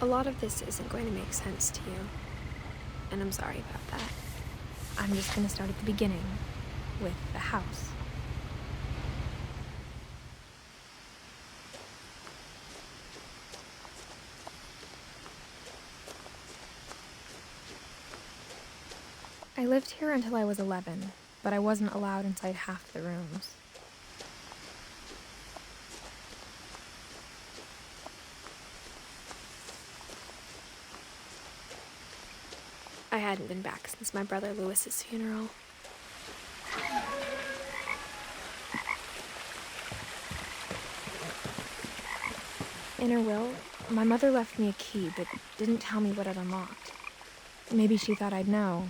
A lot of this isn't going to make sense to you, and I'm sorry about that. I'm just going to start at the beginning, with the house. I lived here until I was 11, but I wasn't allowed inside half the rooms. I hadn't been back since my brother Lewis's funeral. In her will, my mother left me a key, but didn't tell me what it unlocked. Maybe she thought I'd know,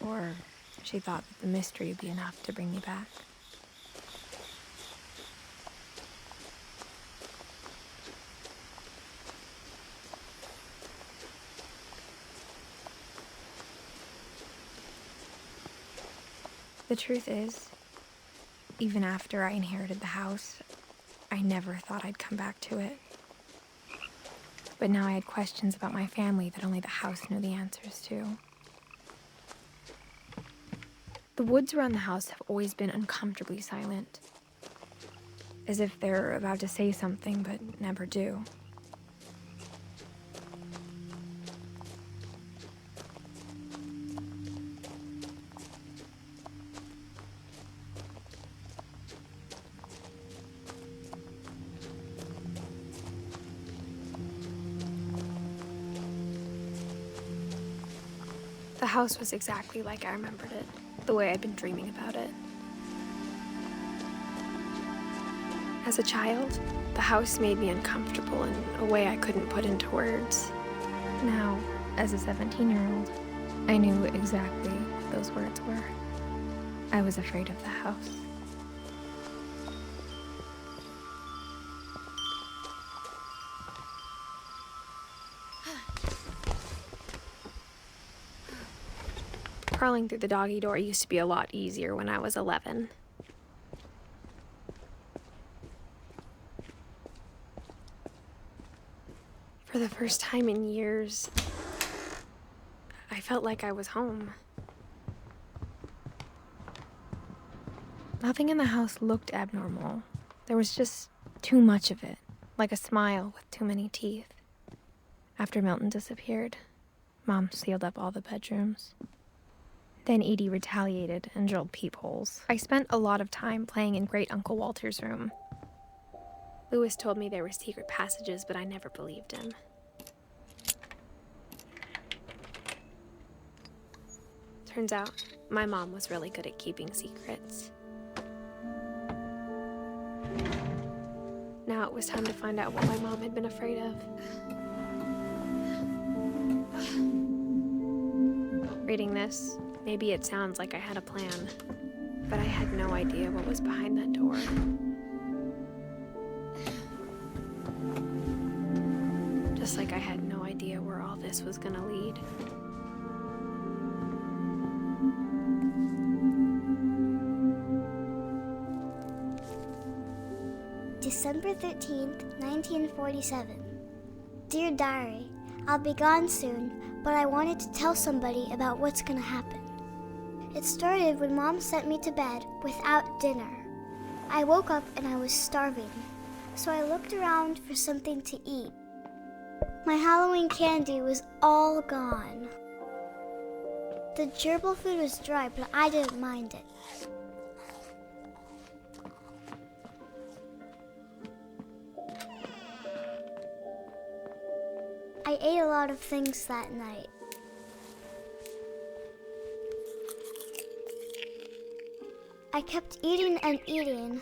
or she thought that the mystery would be enough to bring me back. The truth is, even after I inherited the house, I never thought I'd come back to it. But now I had questions about my family that only the house knew the answers to. The woods around the house have always been uncomfortably silent, as if they're about to say something but never do. The house was exactly like I remembered it, the way I'd been dreaming about it. As a child, the house made me uncomfortable in a way I couldn't put into words. Now, as a 17-year-old, I knew exactly what those words were. I was afraid of the house. Crawling through the doggy door used to be a lot easier when I was 11. For the first time in years, I felt like I was home. Nothing in the house looked abnormal. There was just too much of it, like a smile with too many teeth. After Milton disappeared, Mom sealed up all the bedrooms. Then Edie retaliated and drilled peepholes. I spent a lot of time playing in Great Uncle Walter's room. Lewis told me there were secret passages, but I never believed him. Turns out, my mom was really good at keeping secrets. Now it was time to find out what my mom had been afraid of. Reading this, maybe it sounds like I had a plan, but I had no idea what was behind that door. Just like I had no idea where all this was gonna lead. December 13th, 1947. Dear Diary, I'll be gone soon, but I wanted to tell somebody about what's gonna happen. It started when Mom sent me to bed without dinner. I woke up and I was starving, so I looked around for something to eat. My Halloween candy was all gone. The gerbil food was dry, but I didn't mind it. I ate a lot of things that night. I kept eating and eating.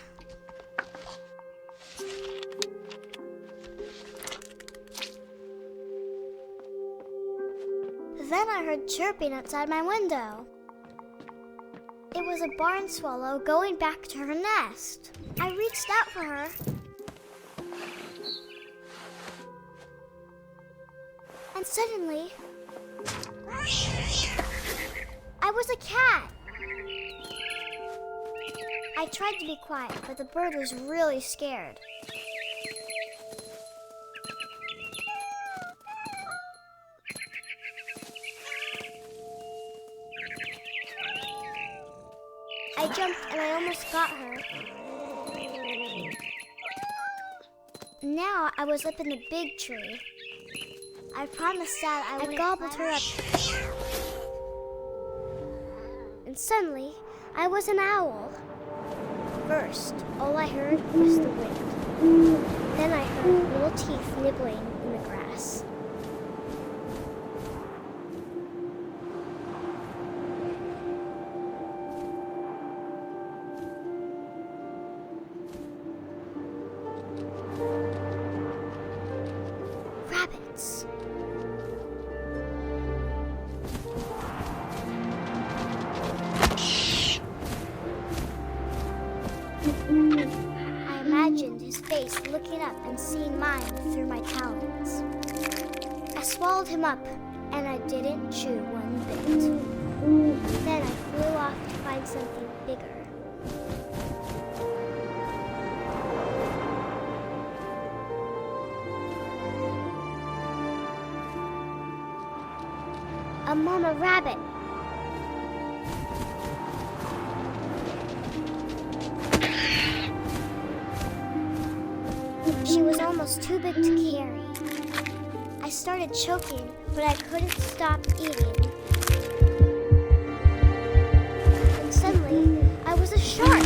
Then I heard chirping outside my window. It was a barn swallow going back to her nest. I reached out for her. And suddenly, I was a cat. I tried to be quiet, but the bird was really scared. I jumped and I almost got her. Now I was up in the big tree. I promised Dad I would gobbled her up. And suddenly, I was an owl. First, all I heard was the wind. Then I heard little teeth nibbling in the grass. Rabbits. I imagined his face looking up and seeing mine through my talons. I swallowed him up, and I didn't chew one bit. Then I flew off to find something bigger. A mama rabbit. She was almost too big to carry. I started choking, but I couldn't stop eating. And suddenly, I was a shark.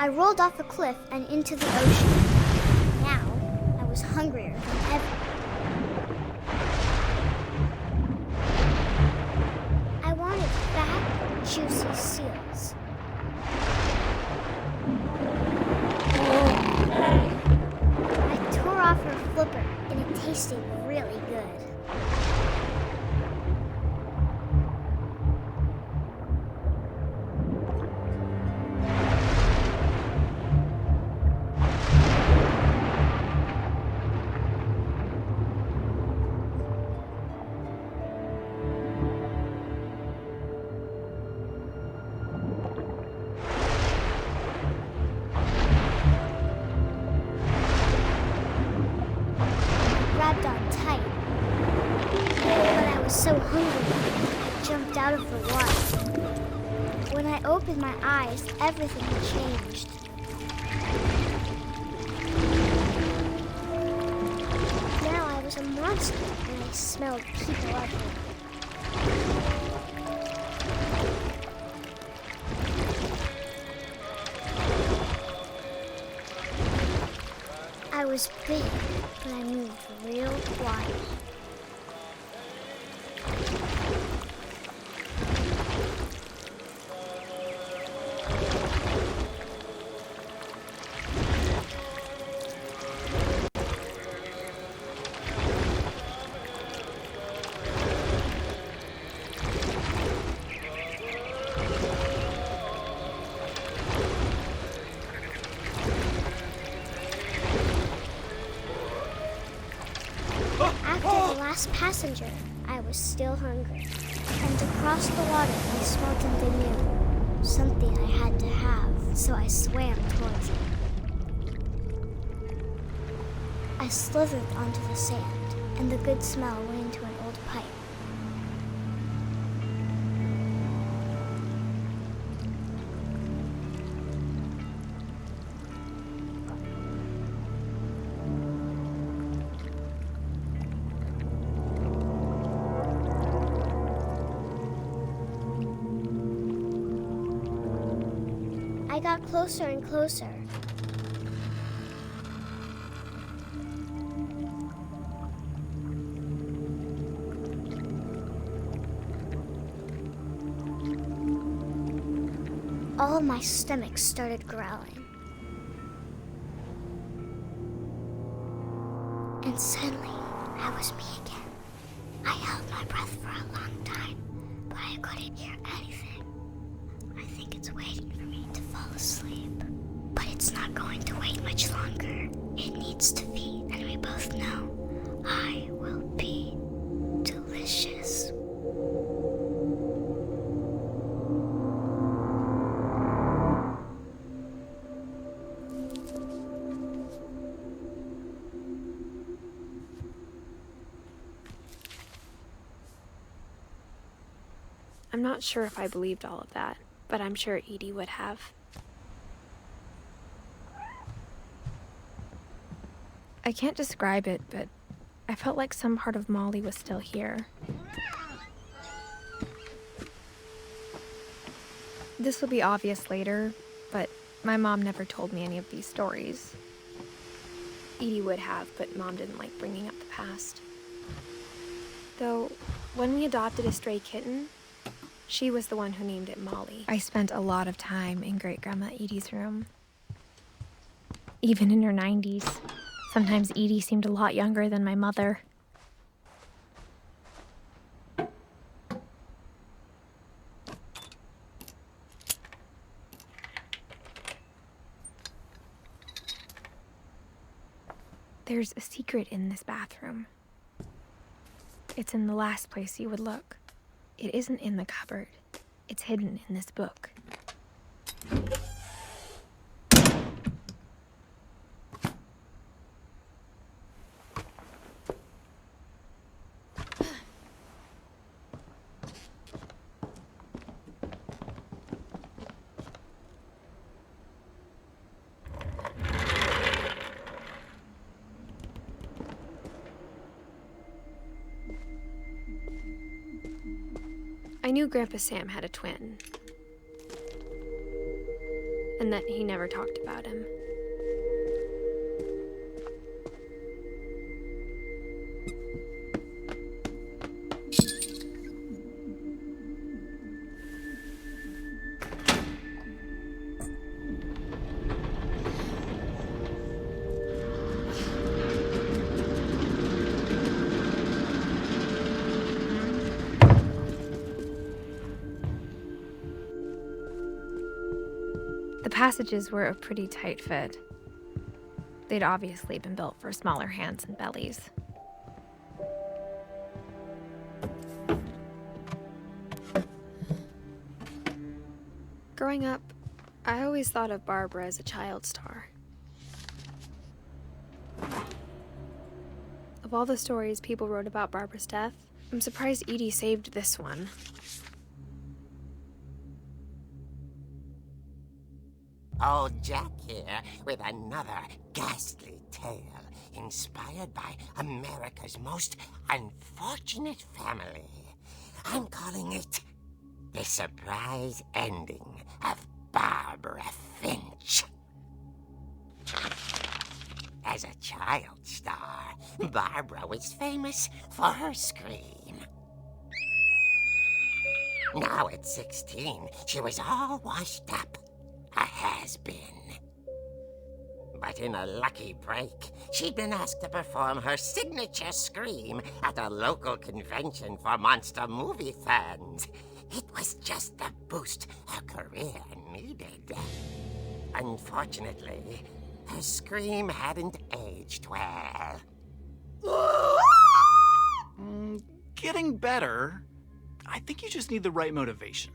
I rolled off a cliff and into the ocean. Now, I was hungrier than ever. I wanted fat, juicy seals. I tore off her flipper, and it tasted really good. Grabbed on tight. But I was so hungry, I jumped out of the water. When I opened my eyes, everything had changed. Now I was a monster, and I smelled people everywhere. I was big, but I moved real quiet. After the last passenger, I was still hungry. And across the water, I smelled something new. Something I had to have, so I swam towards it. I slithered onto the sand, and the good smell went into an old pipe. I got closer and closer. all my stomach started growling. And suddenly, I was me again. I held my breath for a long time, but I couldn't hear anything. I think it's waiting for me to fall asleep. But it's not going to wait much longer. It needs to feed, and we both know I will be delicious. I'm not sure if I believed all of that, but I'm sure Edie would have. I can't describe it, but I felt like some part of Molly was still here. This will be obvious later, but my mom never told me any of these stories. Edie would have, but Mom didn't like bringing up the past. Though, when we adopted a stray kitten, she was the one who named it Molly. I spent a lot of time in Great-Grandma Edie's room. Even in her 90s. Sometimes Edie seemed a lot younger than my mother. There's a secret in this bathroom. It's in the last place you would look. It isn't in the cupboard. It's hidden in this book. I knew Grandpa Sam had a twin, and that he never talked about him. The passages were a pretty tight fit. They'd obviously been built for smaller hands and bellies. Growing up, I always thought of Barbara as a child star. Of all the stories people wrote about Barbara's death, I'm surprised Edie saved this one. Old Jack here with another ghastly tale inspired by America's most unfortunate family. I'm calling it The Surprise Ending of Barbara Finch. As a child star, Barbara was famous for her scream. Now at 16, she was all washed up. A has-been. But in a lucky break, she'd been asked to perform her signature scream at a local convention for monster movie fans. It was just the boost her career needed. Unfortunately, her scream hadn't aged well. Getting better. I think you just need the right motivation.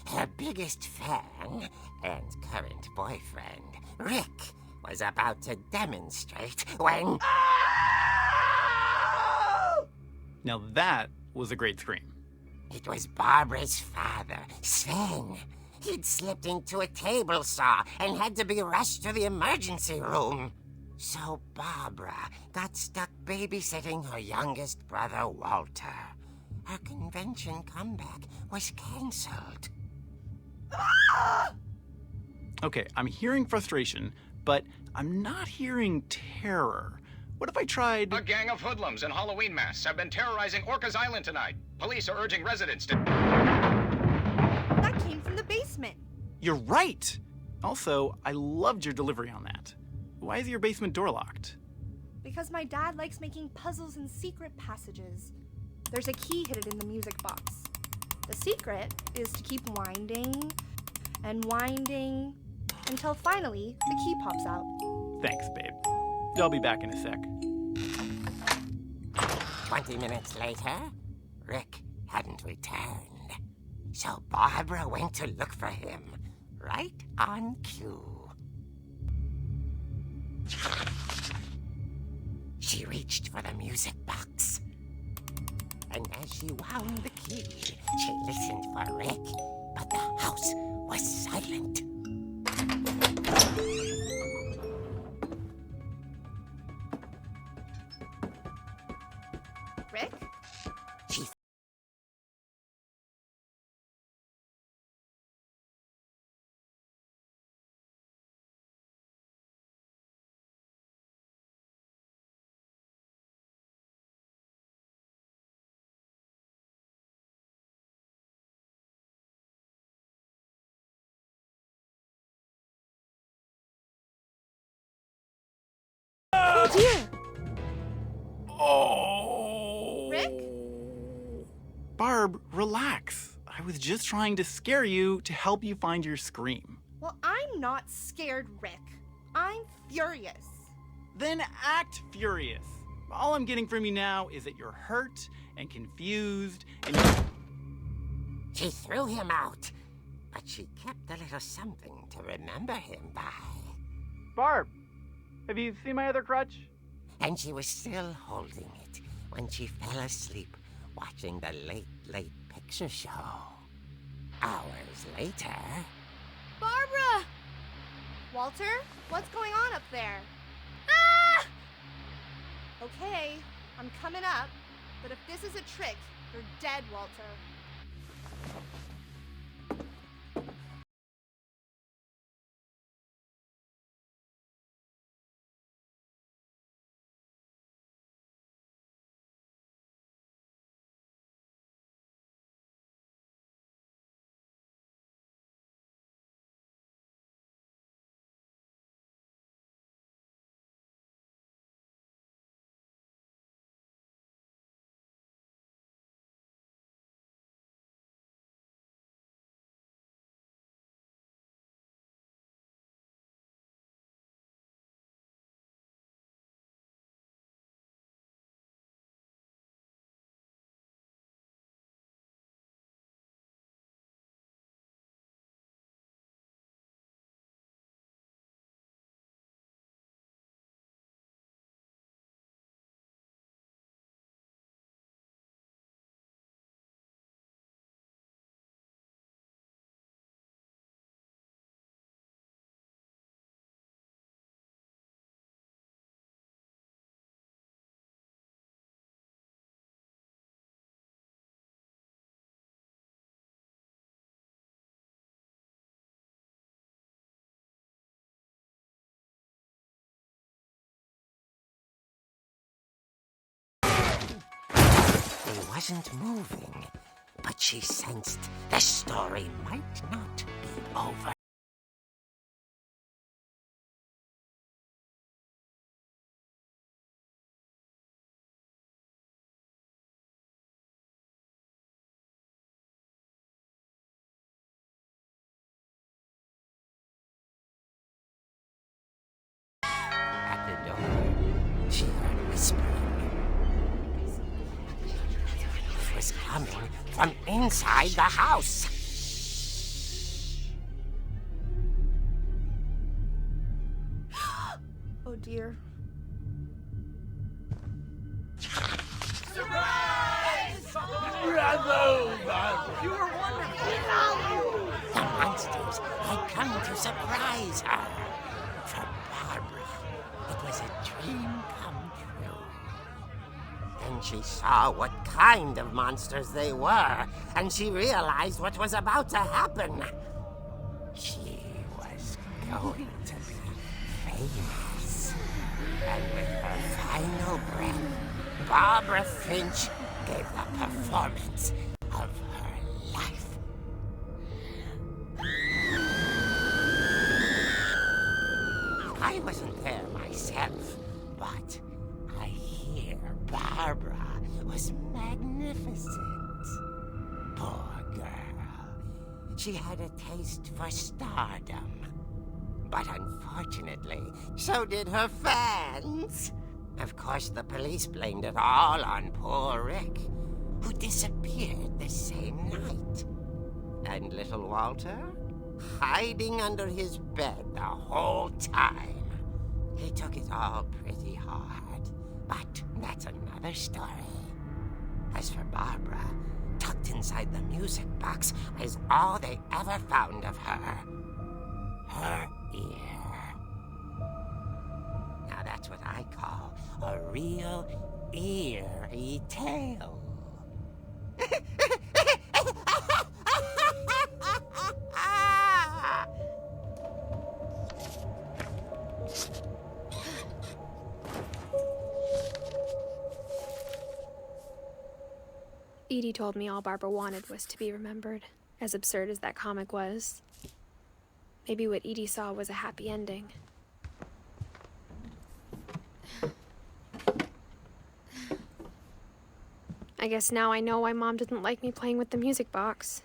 Her biggest fan and current boyfriend, Rick, was about to demonstrate when... Now that was a great scream. It was Barbara's father, Sven. He'd slipped into a table saw and had to be rushed to the emergency room. So Barbara got stuck babysitting her youngest brother, Walter. Her convention comeback was canceled. Okay, I'm hearing frustration, but I'm not hearing terror. What if I tried... A gang of hoodlums in Halloween masks have been terrorizing Orcas Island tonight. Police are urging residents to... That came from the basement. You're right! Also, I loved your delivery on that. Why is your basement door locked? Because my dad likes making puzzles and secret passages. There's a key hidden in the music box. The secret is to keep winding and winding until finally the key pops out. Thanks, babe. I'll be back in a sec. 20 minutes later, Rick hadn't returned. So Barbara went to look for him, right on cue. She reached for the music box. And as she wound the key, she listened for Rick, but the house was silent. Rick? She Oh dear! Oh! Rick? Barb, relax. I was just trying to scare you to help you find your scream. Well, I'm not scared, Rick. I'm furious. Then act furious. All I'm getting from you now is that you're hurt and confused and She threw him out, but she kept a little something to remember him by. Barb, have you seen my other crutch? And she was still holding it when she fell asleep watching the late picture show. Hours later... Barbara! Walter, what's going on up there? Ah! Okay, I'm coming up, but if this is a trick, you're dead, Walter. He wasn't moving, but she sensed the story might not be over. At the door, she heard whispering. It was coming from inside the house. Oh dear. The monsters had come to surprise her. For Barbara, it was a dream come true. Then she saw what kind of monsters they were, and she realized what was about to happen. She was going to be famous. And with her final breath, Barbara Finch gave the performance of her life. I wasn't there myself, but I hear Barbara was magnificent. Poor girl. She had a taste for stardom. But unfortunately, so did her fans. Of course, the police blamed it all on poor Rick, who disappeared the same night. And little Walter? Hiding under his bed the whole time. He took it all pretty hard, but that's another story. As for Barbara, tucked inside the music box is all they ever found of her. Her ear. Now that's what I call a real eerie tale. Edie told me all Barbara wanted was to be remembered, as absurd as that comic was. Maybe what Edie saw was a happy ending. I guess now I know why Mom didn't like me playing with the music box.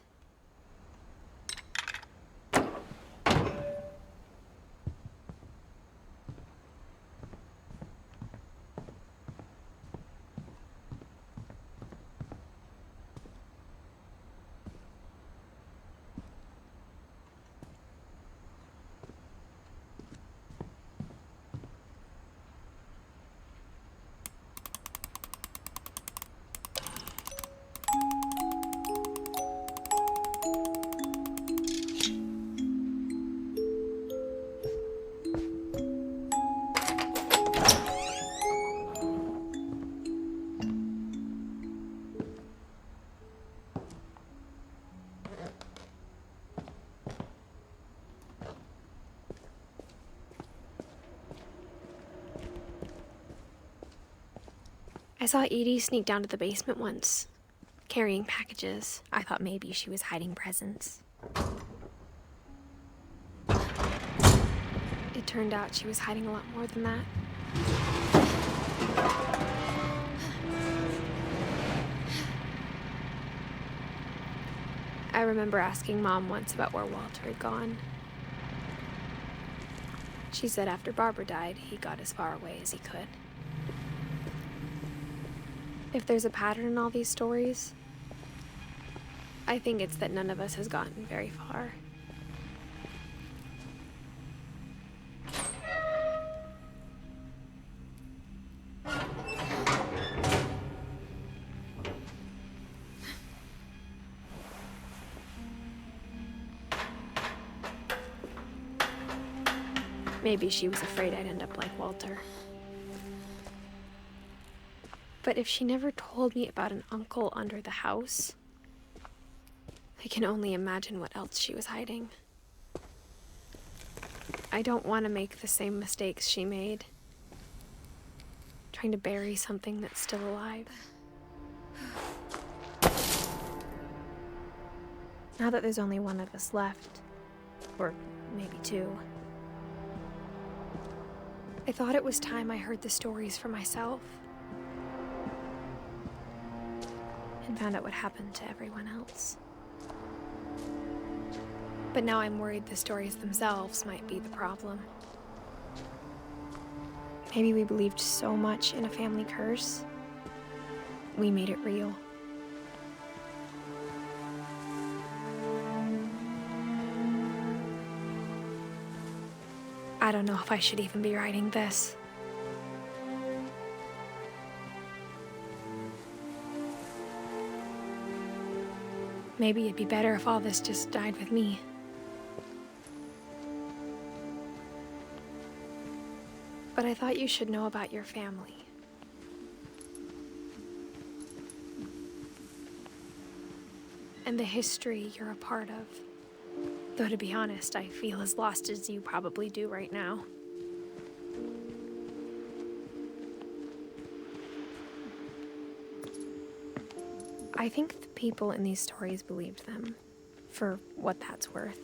I saw Edie sneak down to the basement once, carrying packages. I thought maybe she was hiding presents. It turned out she was hiding a lot more than that. I remember asking Mom once about where Walter had gone. She said after Barbara died, he got as far away as he could. If there's a pattern in all these stories, I think it's that none of us has gotten very far. Maybe she was afraid I'd end up like Walter. But if she never told me about an uncle under the house, I can only imagine what else she was hiding. I don't want to make the same mistakes she made, trying to bury something that's still alive. Now that there's only one of us left, or maybe two, I thought it was time I heard the stories for myself. And found out what happened to everyone else. But now I'm worried the stories themselves might be the problem. Maybe we believed so much in a family curse, we made it real. I don't know if I should even be writing this. Maybe it'd be better if all this just died with me. But I thought you should know about your family. And the history you're a part of. Though to be honest, I feel as lost as you probably do right now. I think the people in these stories believed them, for what that's worth.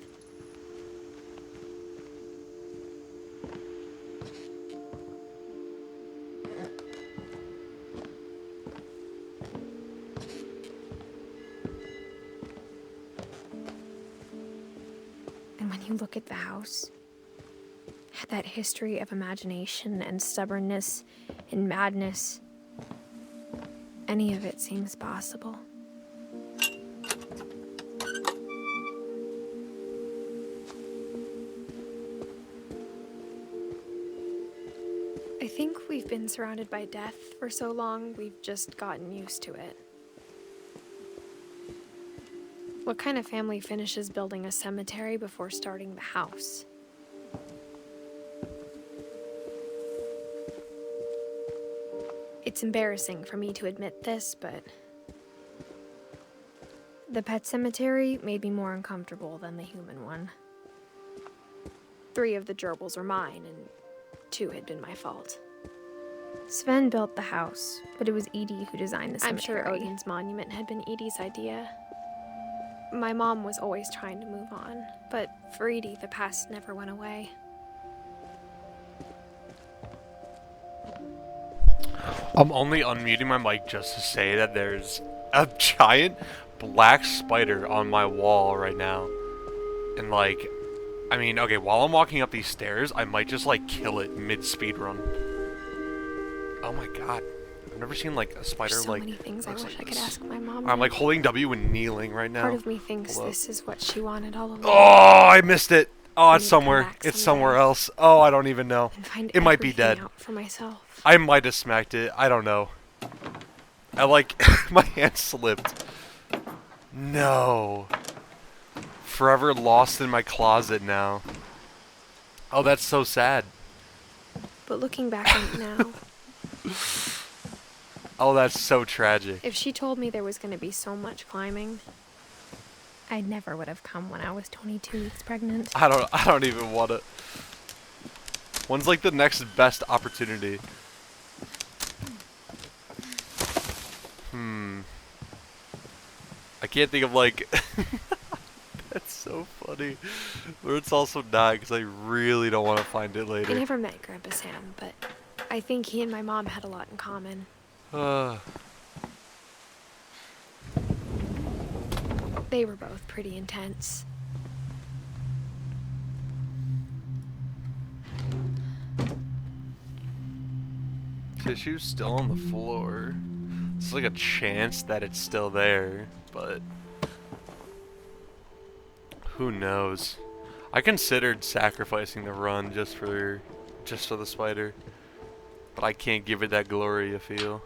you look at the house, that history of imagination and stubbornness and madness, any of it seems possible. I think we've been surrounded by death for so long, we've just gotten used to it. What kind of family finishes building a cemetery before starting the house? It's embarrassing for me to admit this, but the pet cemetery made me more uncomfortable than the human one. 3 of the gerbils were mine, and 2 had been my fault. Sven built the house, but it was Edie who designed the cemetery. I'm sure Odin's monument had been Edie's idea. My mom was always trying to move on, but for Edie, the past never went away. I'm only unmuting my mic just to say that there's a giant black spider on my wall right now. And like, I mean, okay, while I'm walking up these stairs, I might just like kill it mid-speed run. Oh my god. I've never seen like a spider There's so like many things I wish like I could this. ask my mom. I'm like holding W and kneeling right now. Part of me thinks this is what she wanted all along. Oh, I missed it. Oh, it's Maybe come somewhere. back It's someday. somewhere else. Oh, I don't even know. And find It might be everything dead. out for myself. I might have smacked it. I don't know. I like my hand slipped. No. Forever lost in my closet now. Oh, that's so sad. But looking back on it now, Oh, that's so tragic. if she told me there was going to be so much climbing, I never would have come when I was 22 weeks pregnant. I don't even want to. When's like the next best opportunity? I can't think of like. That's so funny. But it's also not because I really don't want to find it I later. never met Grandpa Sam, but I think he and my mom had a lot in common. They were both pretty intense. Tissue's still on the floor. It's like a chance that it's still there, but who knows? I considered sacrificing the run just for the spider, but I can't give it that glory, I feel.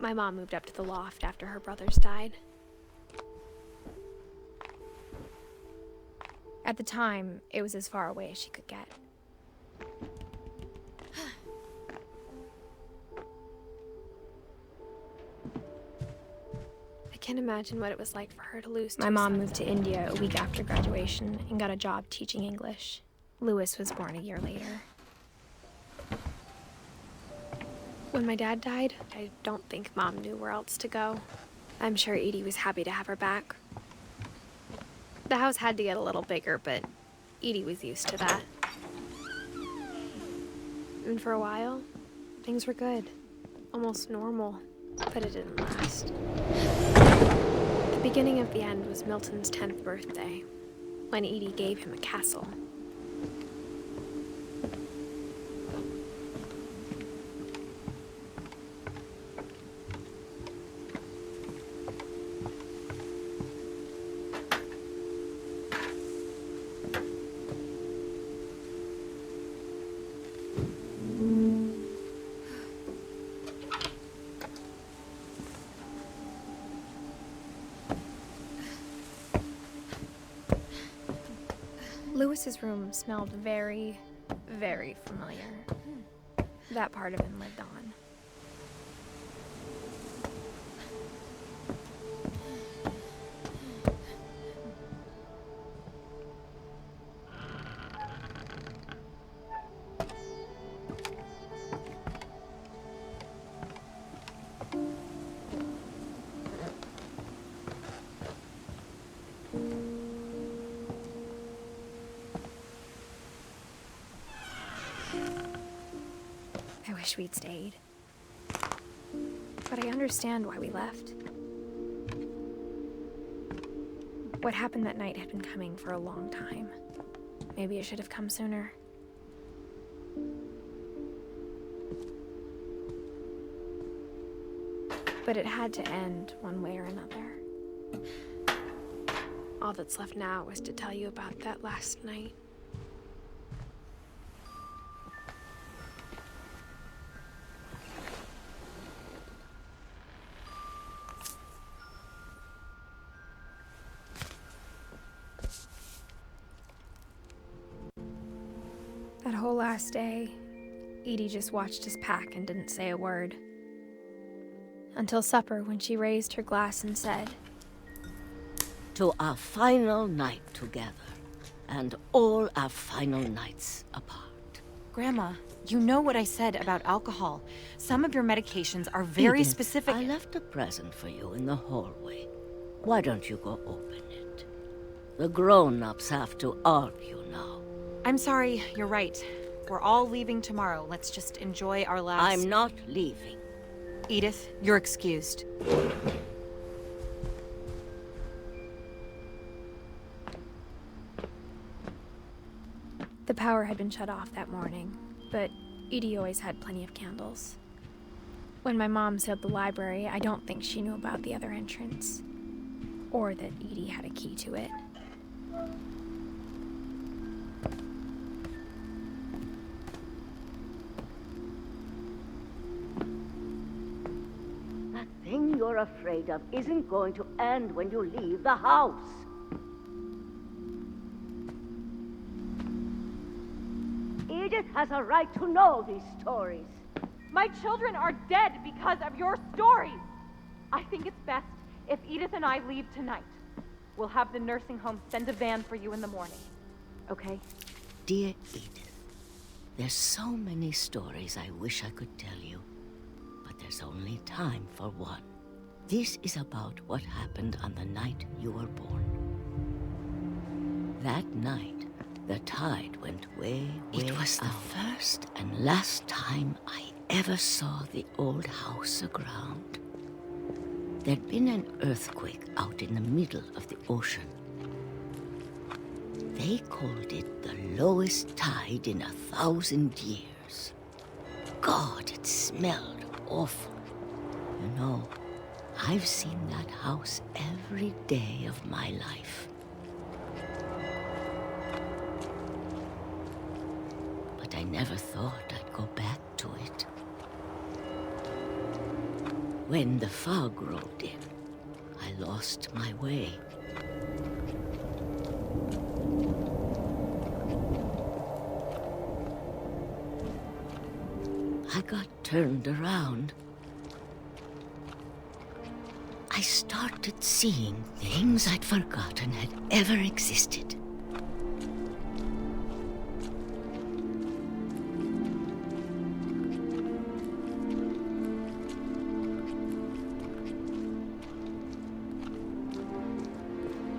My mom moved up to the loft after her brothers died. At the time, it was as far away as she could get. I can't imagine what it was like for her to lose. My mom moved to India a week after graduation and got a job teaching English. Louis was born a year later. When my dad died, I don't think Mom knew where else to go. I'm sure Edie was happy to have her back. The house had to get a little bigger, but Edie was used to that. And for a while, things were good. Almost normal, but it didn't last. The beginning of the end was Milton's 10th birthday, when Edie gave him a castle. Louis's room smelled very, very familiar. That part of him lived on. I wish we'd stayed. But I understand why we left. What happened that night had been coming for a long time. Maybe it should have come sooner. But it had to end one way or another. All that's left now is to tell you about that last night. That whole last day, Edie just watched us pack and didn't say a word. Until supper, when she raised her glass and said, "To our final night together, and all our final nights apart." Grandma, you know what I said about alcohol. Some of your medications are very Edith, specific. I left a present for you in the hallway. Why don't you go open it? The grown-ups have to argue now. I'm sorry, you're right. We're all leaving tomorrow. Let's just enjoy our last... I'm not leaving. Edith, you're excused. The power had been shut off that morning, but Edie always had plenty of candles. When my mom sealed the library, I don't think she knew about the other entrance, or that Edie had a key to it. That thing you're afraid of isn't going to end when you leave the house. Edith has a right to know these stories. My children are dead because of your stories. I think it's best if Edith and I leave tonight. We'll have the nursing home send a van for you in the morning. Okay? Dear Edith, there's so many stories I wish I could tell you, but there's only time for one. This is about what happened on the night you were born. That night, the tide went way It was the first and last time I ever saw the old house aground. There'd been an earthquake out in the middle of the ocean. They called it the lowest tide in 1,000 years. God, it smelled awful. You know, I've seen that house every day of my life. But I never thought I'd go back to it. When the fog rolled in, I lost my way. I got turned around. I started seeing things I'd forgotten had ever existed.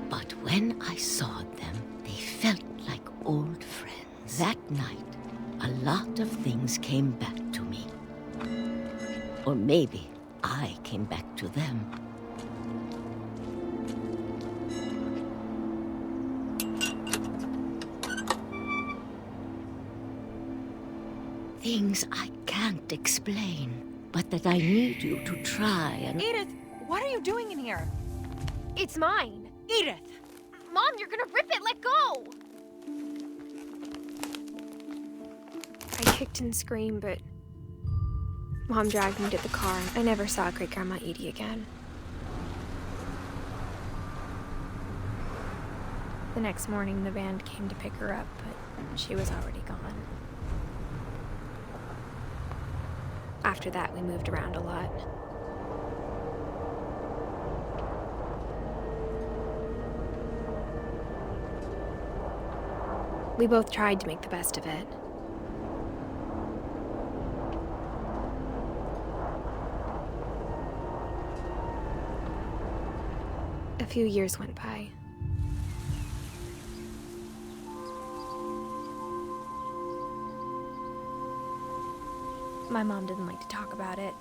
But when I saw them, they felt like old friends. That night, a lot of things came back to me. Or maybe I came back to them. Things I can't explain, but that I need you to try and... Edith, what are you doing in here? It's mine! Edith! Mom, you're gonna rip it! Let go! I kicked and screamed, but Mom dragged me to the car. I never saw Great-Grandma Edie again. The next morning, the van came to pick her up, but she was already gone. After that, we moved around a lot. We both tried to make the best of it. A few years went by. My mom didn't like to talk about it,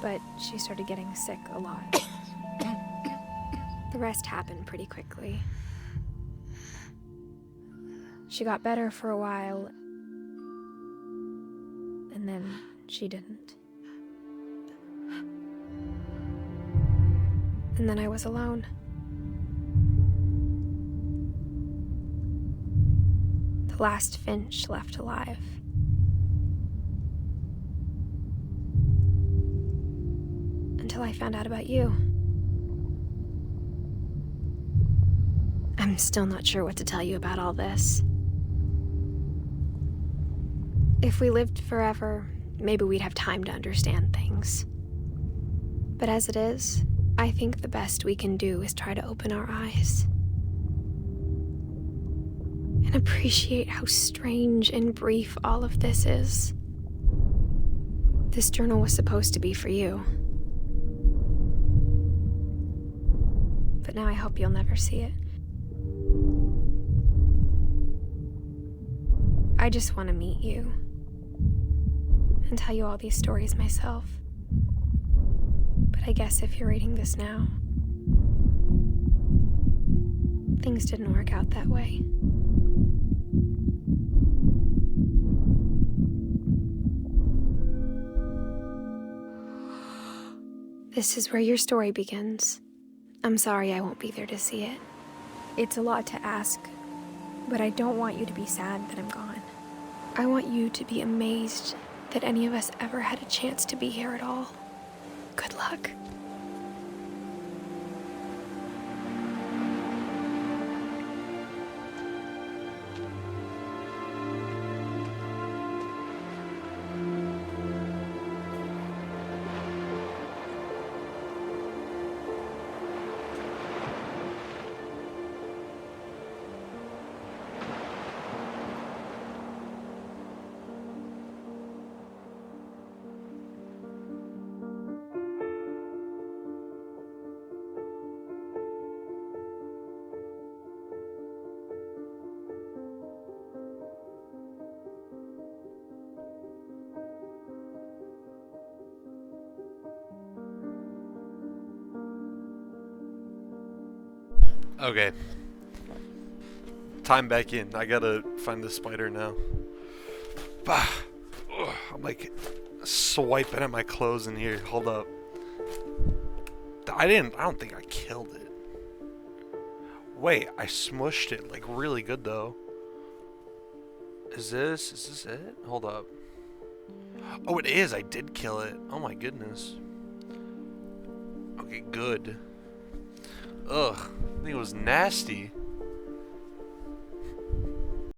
but she started getting sick a lot. The rest happened pretty quickly. She got better for a while, and then she didn't. And then I was alone. The last Finch left alive. Until I found out about you. I'm still not sure what to tell you about all this. If we lived forever, maybe we'd have time to understand things. But as it is, I think the best we can do is try to open our eyes. And appreciate how strange and brief all of this is. This journal was supposed to be for you. But now I hope you'll never see it. I just want to meet you and tell you all these stories myself. But I guess if you're reading this now, things didn't work out that way. This is where your story begins. I'm sorry I won't be there to see it. It's a lot to ask, but I don't want you to be sad that I'm gone. I want you to be amazed that any of us ever had a chance to be here at all. Good luck. Okay. Time back in. I gotta find the spider now. Bah. Ugh, I'm like swiping at my clothes in here. Hold up. I don't think I killed it. Wait, I smushed it like really good though. Is this it? Hold up. Oh, it is. I did kill it. Oh my goodness. Okay, good. Ugh, I think it was nasty.